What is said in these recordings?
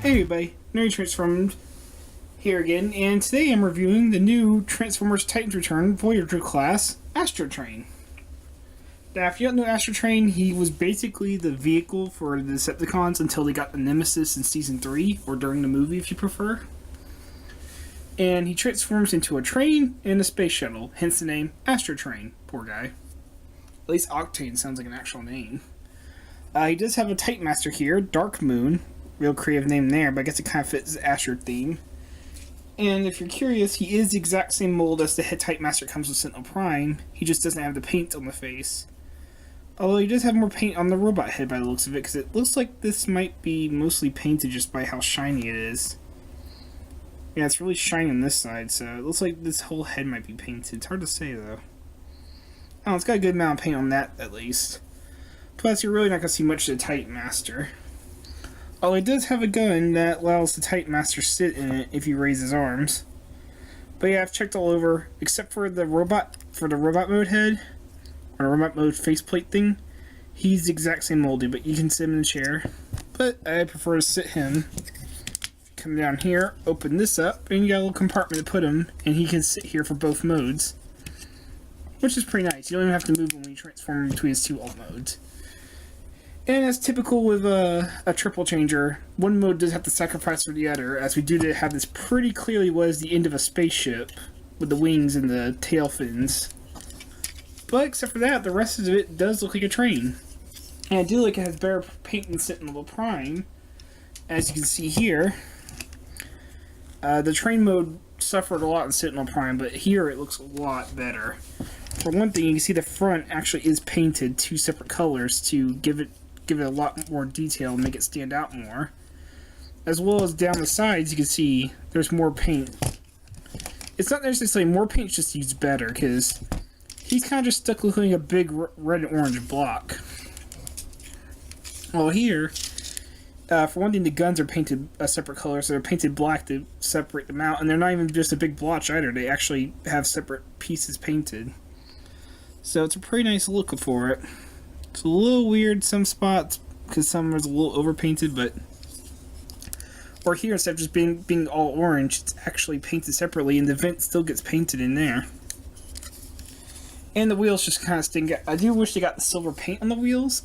Hey everybody, Nerd Transformed here again, and today I'm reviewing the new Transformers Titans Return Voyager class, Astrotrain. Now, if you don't know Astrotrain, he was basically the vehicle for the Decepticons until they got the Nemesis in Season 3, or during the movie if you prefer. And he transforms into a train and a space shuttle, hence the name Astrotrain. Poor guy. At least Octane sounds like an actual name. He does have a Titan Master here, Dark Moon. Real creative name there, but I guess it kind of fits the Astro theme. And if you're curious, he is the exact same mold as the head Titan Master comes with Sentinel Prime. He just doesn't have the paint on the face. Although he does have more paint on the robot head by the looks of it, because it looks like this might be mostly painted just by how shiny it is. Yeah, it's really shiny on this side, so it looks like this whole head might be painted. It's hard to say, though. Oh, it's got a good amount of paint on that, at least. Plus, you're really not going to see much of the Titan Master. Although he does have a gun that allows the Titan Master to sit in it if you raise his arms. But yeah, I've checked all over, except for the robot mode head, or the robot mode faceplate thing. He's the exact same molding, but you can sit him in a chair. But I prefer to sit him. Come down here, open this up, and you got a little compartment to put him, and he can sit here for both modes. Which is pretty nice. You don't even have to move him when you transform him between his two alt modes. And as typical with a triple changer, one mode does have to sacrifice for the other, as we do have this pretty clearly was the end of a spaceship, with the wings and the tail fins. But except for that, the rest of it does look like a train. And I do like it has better paint than Sentinel Prime. As you can see here, the train mode suffered a lot in Sentinel Prime, but here it looks a lot better. For one thing, you can see the front actually is painted two separate colors to give it a lot more detail and make it stand out more. As well as down the sides, you can see there's more paint. It's not necessarily more paint, it's just used better, because he's kind of just stuck looking like a big red and orange block. Well, here, for one thing, the guns are painted a separate color, so they're painted black to separate them out, and they're not even just a big blotch either, they actually have separate pieces painted. So it's a pretty nice look for it. It's a little weird in some spots, because some is a little overpainted, but... Or here, instead of just being all orange, it's actually painted separately, and the vent still gets painted in there. And the wheels just kind of stink out. I do wish they got the silver paint on the wheels,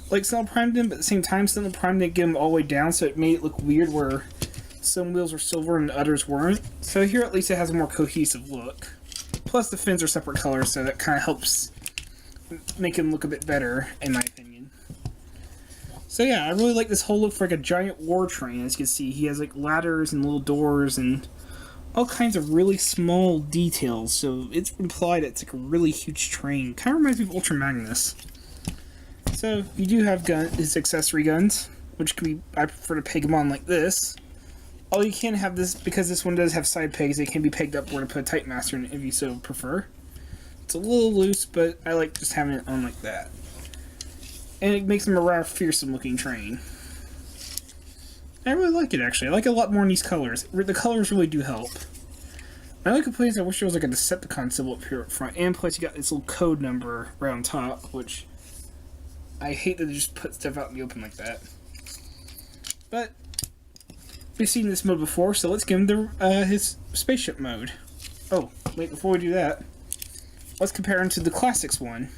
like Sentinel Prime did, but at the same time, Sentinel Prime didn't get them all the way down, so it made it look weird where some wheels were silver and others weren't. So here, at least, it has a more cohesive look. Plus, the fins are separate colors, so that kind of helps make him look a bit better, in my opinion. So yeah, I really like this whole look for like a giant war train. As you can see, he has like ladders and little doors and all kinds of really small details. So it's implied it's like a really huge train. Kind of reminds me of Ultra Magnus. So you do have his accessory guns, which can be, I prefer to peg them on like this. Although you can have this, because this one does have side pegs, they can be pegged upward to put a Titan Master in it if you so prefer. It's a little loose, but I like just having it on like that. And it makes them a rather fearsome looking train. I really like it, actually. I like it a lot more in these colors. The colors really do help. My only complaint is I wish there was like a Decepticon symbol up here up front. And plus you got this little code number around top, which I hate that they just put stuff out in the open like that. But we've seen this mode before, so let's give him his spaceship mode. Oh, wait, before we do that, let's compare him to the Classics one.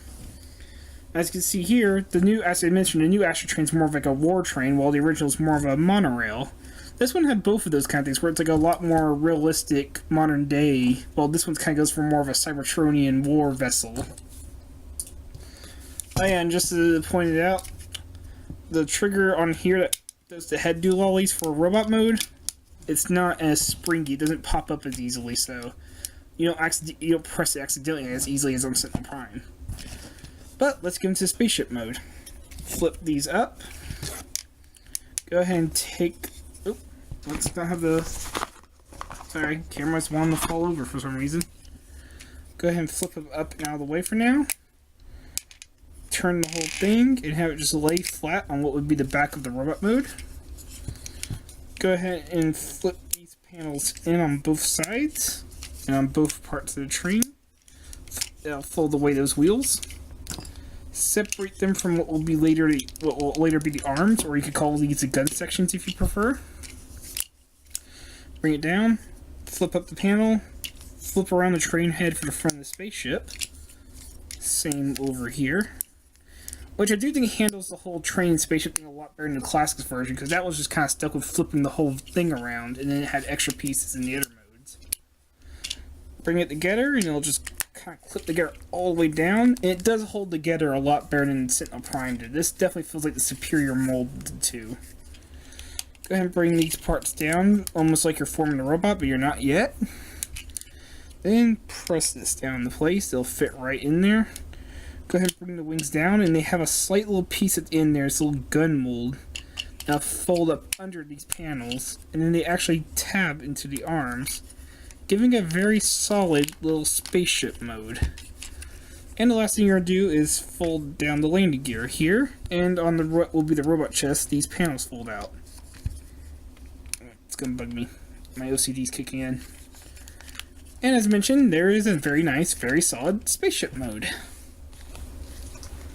As you can see here, as I mentioned, the new Astrotrain is more of like a war train, while the original is more of a monorail. This one had both of those kind of things, where it's like a lot more realistic, modern day, while this one kind of goes for more of a Cybertronian war vessel. Oh yeah, and just to point it out, the trigger on here that does the head do lollies for robot mode, it's not as springy, it doesn't pop up as easily, so you don't press it accidentally as easily as on Sentinel Prime. But let's get into spaceship mode. Flip these up. Go ahead and take... Oh, let's not have the... Sorry, camera's wanting to fall over for some reason. Go ahead and flip it up and out of the way for now. Turn the whole thing and have it just lay flat on what would be the back of the robot mode. Go ahead and flip these panels in on both sides and on both parts of the train. That'll fold away those wheels. Separate them from what will later be the arms, or you could call these the gun sections if you prefer. Bring it down, flip up the panel, flip around the train head for the front of the spaceship. Same over here. Which I do think handles the whole train and spaceship thing a lot better than the Classics version, because that was just kind of stuck with flipping the whole thing around, and then it had extra pieces in the other modes. Bring it together, and it'll just kind of clip together all the way down, and it does hold together a lot better than Sentinel Prime did. This definitely feels like the superior mold of the two. Go ahead and bring these parts down, almost like you're forming a robot, but you're not yet. Then press this down into place, they'll fit right in there. Go ahead and bring the wings down, and they have a slight little piece at the end there, it's a little gun mold. Now fold up under these panels, and then they actually tab into the arms, giving a very solid little spaceship mode. And the last thing you're going to do is fold down the landing gear here, and on the what will be the robot chest, these panels fold out. It's going to bug me. My OCD's kicking in. And as mentioned, there is a very nice, very solid spaceship mode.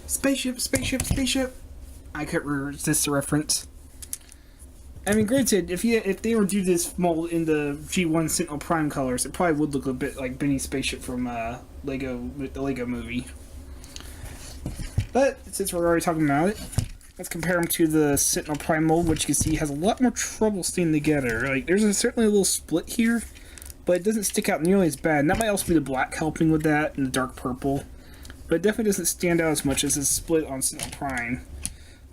Spaceship, spaceship, spaceship. I couldn't resist the reference. I mean, granted, if they were to do this mold in the G1 Sentinel Prime colors, it probably would look a bit like Benny's spaceship from the Lego movie. But since we're already talking about it, let's compare them to the Sentinel Prime mold, which you can see has a lot more trouble staying together. Like, there's certainly a little split here, but it doesn't stick out nearly as bad. And that might also be the black helping with that, and the dark purple. But it definitely doesn't stand out as much as it's split on Sentinel Prime.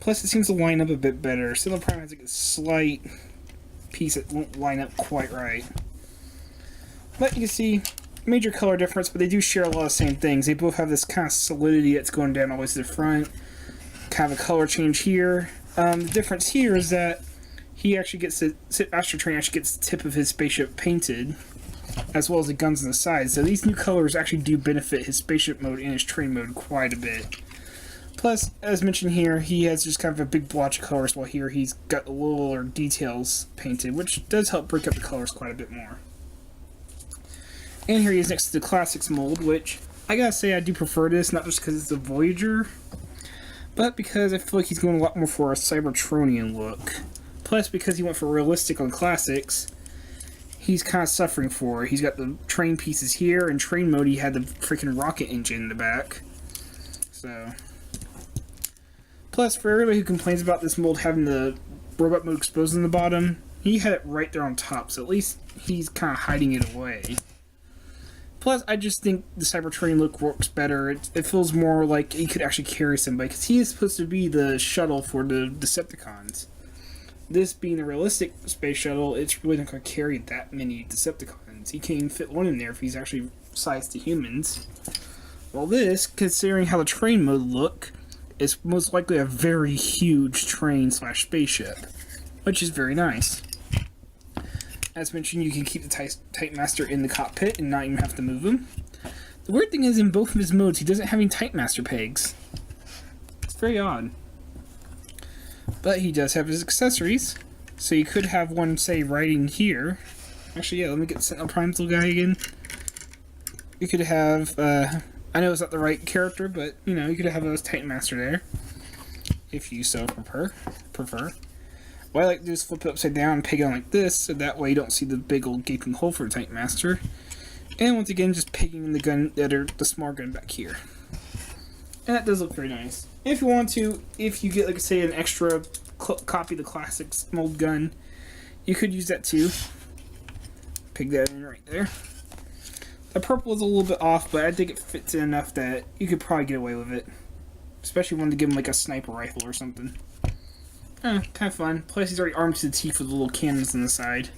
Plus, it seems to line up a bit better. Sentinel Prime has like a slight piece that won't line up quite right. But you can see, major color difference, but they do share a lot of the same things. They both have this kind of solidity that's going down all the way to the front. Kind of a color change here. The difference here is that he actually gets Astrotrain actually gets the tip of his spaceship painted, as well as the guns on the side. So these new colors actually do benefit his spaceship mode and his train mode quite a bit. Plus, as mentioned here, he has just kind of a big blotch of colors, while here he's got the littler details painted, which does help break up the colors quite a bit more. And here he is next to the Classics mold, which I gotta say I do prefer this, not just because it's a Voyager, but because I feel like he's going a lot more for a Cybertronian look. Plus, because he went for realistic on Classics, he's kind of suffering for it. He's got the train pieces here, and train mode he had the freaking rocket engine in the back. So, plus, for everybody who complains about this mold having the robot mode exposed in the bottom, he had it right there on top, so at least he's kind of hiding it away. Plus, I just think the Cybertrain look works better. It feels more like he could actually carry somebody, because he is supposed to be the shuttle for the Decepticons. This being a realistic space shuttle, it's really not going to carry that many Decepticons. He can't even fit one in there if he's actually sized to humans. While this, considering how the train mode look, is most likely a very huge train/spaceship, which is very nice. As mentioned, you can keep the Titan Master in the cockpit and not even have to move him. The weird thing is, in both of his modes, he doesn't have any Titan Master pegs. It's very odd. But he does have his accessories, so you could have one, say, right in here. Actually, yeah, let me get the Sentinel Prime's little guy again. You could have, I know it's not the right character, but, you know, you could have a Titan Master there, if you so prefer. What I like to do is flip it upside down and peg it on like this, so that way you don't see the big old gaping hole for the Titan Master. And once again, just pegging in the small gun back here. And that does look very nice. If you want to, if you get, like, say, an extra copy of the Classics mold gun, you could use that too. Peg that in right there. The purple is a little bit off, but I think it fits in enough that you could probably get away with it. Especially when to give him, like, a sniper rifle or something. Kind of fun. Plus, he's already armed to the teeth with the little cannons on the side.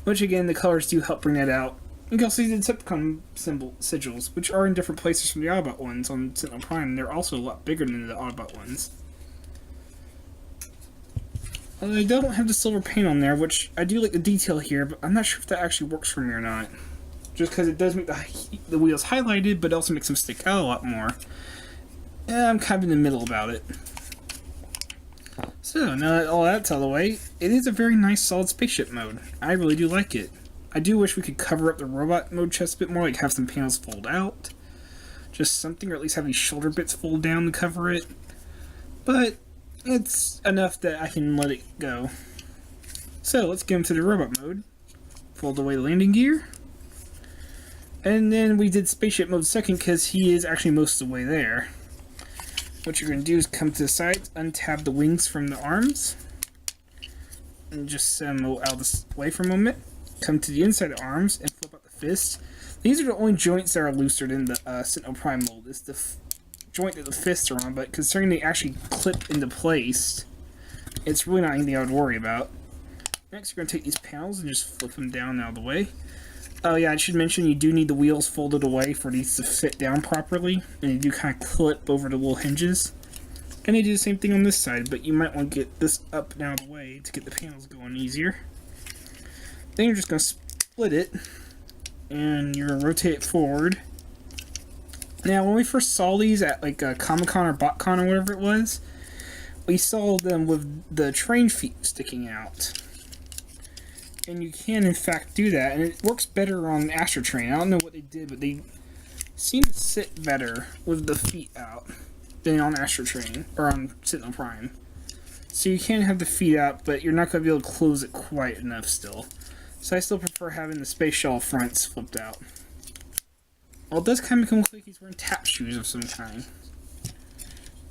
Which, again, the colors do help bring that out. You can also see the Decepticon sigils, which are in different places from the Autobot ones on Sentinel Prime. They're also a lot bigger than the Autobot ones. They don't have the silver paint on there, which I do like the detail here, but I'm not sure if that actually works for me or not. Just because it does make the wheels highlighted, but it also makes them stick out a lot more. And I'm kind of in the middle about it. So, now that all that's out of the way, it is a very nice solid spaceship mode. I really do like it. I do wish we could cover up the robot mode chest a bit more, like have some panels fold out. just something, or at least have these shoulder bits fold down to cover it. But it's enough that I can let it go. So let's get into the robot mode. Fold away the landing gear. And then we did spaceship mode second because he is actually most of the way there. What you're going to do is come to the sides, untab the wings from the arms, and just move out of the way for a moment. Come to the inside of the arms and flip out the fist. These are the only joints that are looser than the Sentinel Prime mold. It's the joint that the fists are on, but considering they actually clip into place, it's really not anything I would worry about. Next, you're going to take these panels and just flip them down out of the way. Oh yeah, I should mention you do need the wheels folded away for these to fit down properly, and they do kind of clip over the little hinges. And they do the same thing on this side, but you might want to get this up and out of the way to get the panels going easier. Then you're just going to split it, and you're going to rotate it forward. Now, when we first saw these at like Comic-Con or BotCon or whatever it was, we saw them with the train feet sticking out. And you can, in fact, do that, and it works better on Astrotrain. I don't know what they did, but they seem to sit better with the feet out than on Astrotrain, or on Sentinel Prime. So you can have the feet out, but you're not going to be able to close it quite enough still. So I still prefer having the space shuttle fronts flipped out. Well, it does kind of become like he's wearing tap shoes of some kind.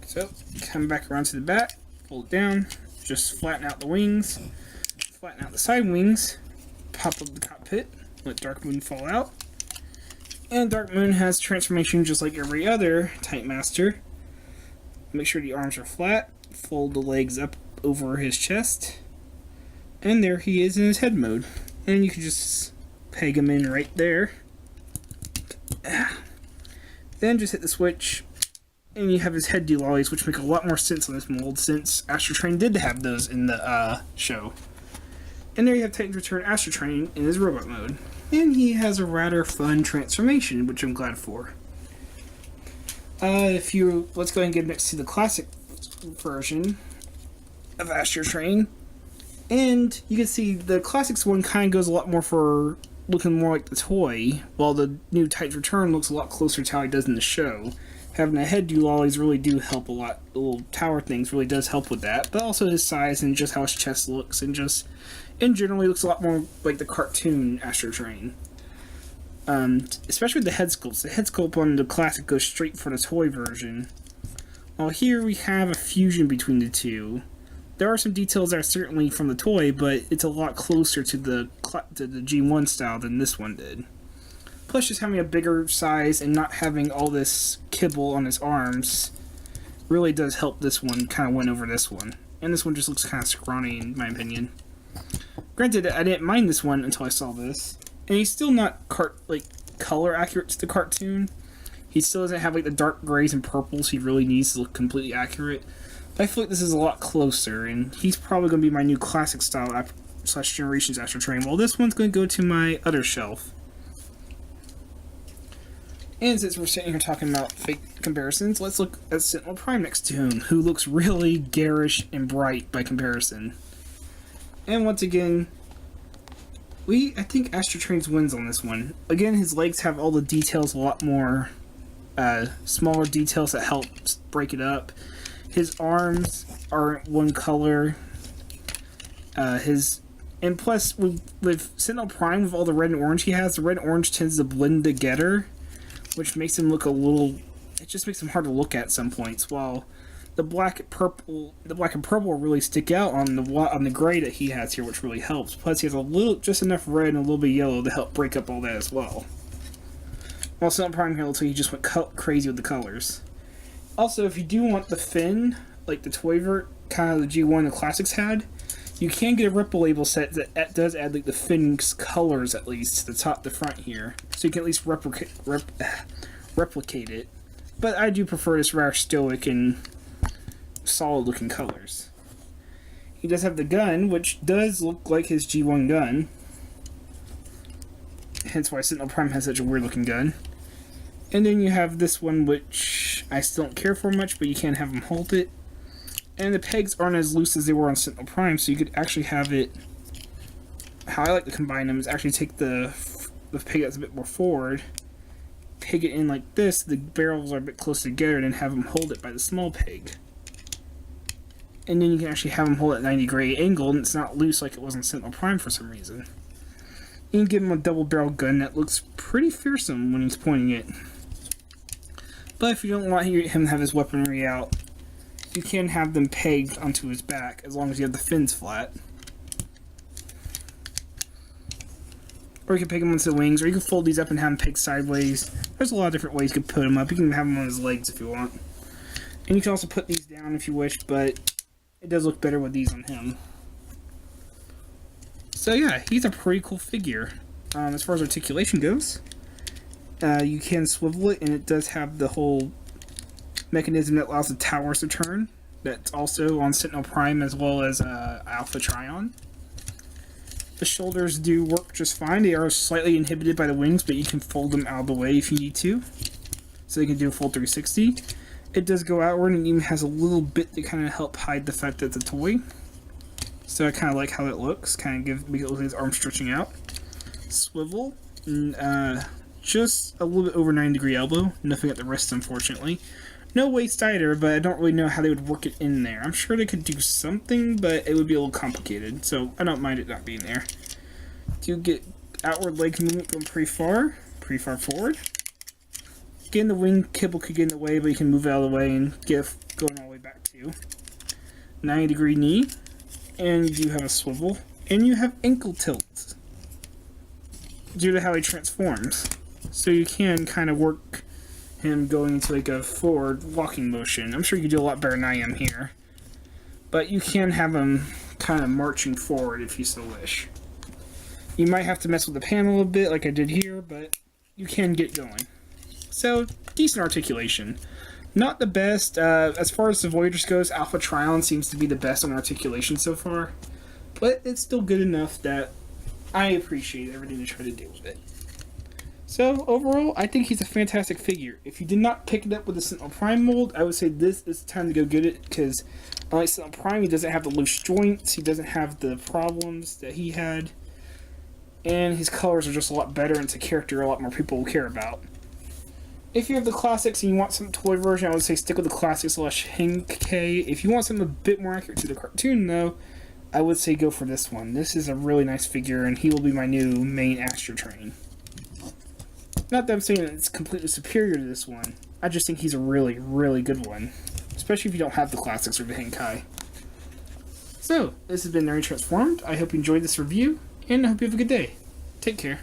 So, come back around to the back, fold it down, just flatten out the wings. Flatten out the side wings, pop up the cockpit, let Dark Moon fall out. And Dark Moon has transformation just like every other Type Master. Make sure the arms are flat, fold the legs up over his chest, and there he is in his head mode. And you can just peg him in right there. Then just hit the switch, and you have his head delollies, which make a lot more sense on this mold since Astrotrain did have those in the show. And there you have Titan's Return Astrotrain in his robot mode. And he has a rather fun transformation, which I'm glad for. Let's go ahead and get next to the classic version of Astrotrain. And you can see the classics one kind of goes a lot more for looking more like the toy, while the new Titan's Return looks a lot closer to how he does in the show. Having the head do-lollies really do help a lot. The little tower things really does help with that, but also his size and just how his chest looks, and just in general, he looks a lot more like the cartoon Astrotrain. Especially with the head sculpts. The head sculpt on the classic goes straight for the toy version. While here we have a fusion between the two. There are some details that are certainly from the toy, but it's a lot closer to the G1 style than this one did. Plus, just having a bigger size and not having all this kibble on his arms really does help this one kind of win over this one. And this one just looks kind of scrawny, in my opinion. Granted, I didn't mind this one until I saw this. And he's still not color accurate to the cartoon. He still doesn't have like the dark grays and purples he really needs to look completely accurate. But I feel like this is a lot closer, and he's probably going to be my new classic style / Generations Astrotrain, while this one's going to go to my other shelf. And since we're sitting here talking about fake comparisons, let's look at Sentinel Prime next to him, who looks really garish and bright by comparison. And once again, I think Astrotrain wins on this one. Again, his legs have all the details, a lot more smaller details that help break it up. His arms aren't one color. And plus, with Sentinel Prime, with all the red and orange he has, the red and orange tends to blend together, which makes him look it just makes him hard to look at some points, while the black and purple really stick out on the gray that he has here, which really helps. Plus, he has just enough red and a little bit of yellow to help break up all that as well. While Sentinel Prime here looks like he just went crazy with the colors. Also, if you do want the fin, like the toy kind of the G1 the classics had, you can get a Ripple label set that does add like the fin's colors at least to the front here, so you can at least replicate it. But I do prefer this rather stoic and solid looking colors. He does have the gun, which does look like his G1 gun, hence why Sentinel Prime has such a weird looking gun. And then you have this one, which I still don't care for much, but you can have him hold it. And the pegs aren't as loose as they were on Sentinel Prime, so you could actually have it... How I like to combine them is actually take the peg that's a bit more forward, peg it in like this, the barrels are a bit closer together, and then have him hold it by the small peg. And then you can actually have him hold it at 90-degree angle, and it's not loose like it was in Sentinel Prime for some reason. You can give him a double barrel gun that looks pretty fearsome when he's pointing it. But if you don't want him to have his weaponry out, you can have them pegged onto his back, as long as you have the fins flat. Or you can peg him onto the wings, or you can fold these up and have them pegged sideways. There's a lot of different ways you can put them up. You can have them on his legs if you want. And you can also put these down if you wish, but it does look better with these on him. So yeah, he's a pretty cool figure. As far as articulation goes, you can swivel it, and it does have the whole mechanism that allows the towers to turn. That's also on Sentinel Prime as well as Alpha Trion. The shoulders do work just fine. They are slightly inhibited by the wings, but you can fold them out of the way if you need to. So they can do a full 360. It does go outward and even has a little bit to kind of help hide the fact that it's a toy. So I kind of like how it looks. Kind of make it look like his arm stretching out. Swivel. Just a little bit over 90-degree elbow. Nothing at the wrist, unfortunately. No waist either, but I don't really know how they would work it in there. I'm sure they could do something, but it would be a little complicated, so I don't mind it not being there. Do get outward leg movement going pretty far forward. Again, the wing kibble could get in the way, but you can move it out of the way and get going all the way back to you. 90-degree knee, and you do have a swivel, and you have ankle tilts due to how he transforms. So you can kind of work him going into like a forward walking motion. I'm sure you can do a lot better than I am here. But you can have him kind of marching forward if you so wish. You might have to mess with the panel a bit like I did here, but you can get going. So, decent articulation. Not the best. As far as the Voyagers goes, Alpha Trion seems to be the best on articulation so far. But it's still good enough that I appreciate everything they try to do with it. So, overall, I think he's a fantastic figure. If you did not pick it up with the Sentinel Prime mold, I would say this is the time to go get it, because unlike Sentinel Prime, he doesn't have the loose joints, he doesn't have the problems that he had, and his colors are just a lot better, and it's a character a lot more people will care about. If you have the classics and you want some toy version, I would say stick with the classics / Henkei. If you want something a bit more accurate to the cartoon, though, I would say go for this one. This is a really nice figure, and he will be my new main Astrotrain. Not that I'm saying it's completely superior to this one. I just think he's a really, really good one. Especially if you don't have the classics or the Henkei. So, this has been Nerd Transformed. I hope you enjoyed this review, and I hope you have a good day. Take care.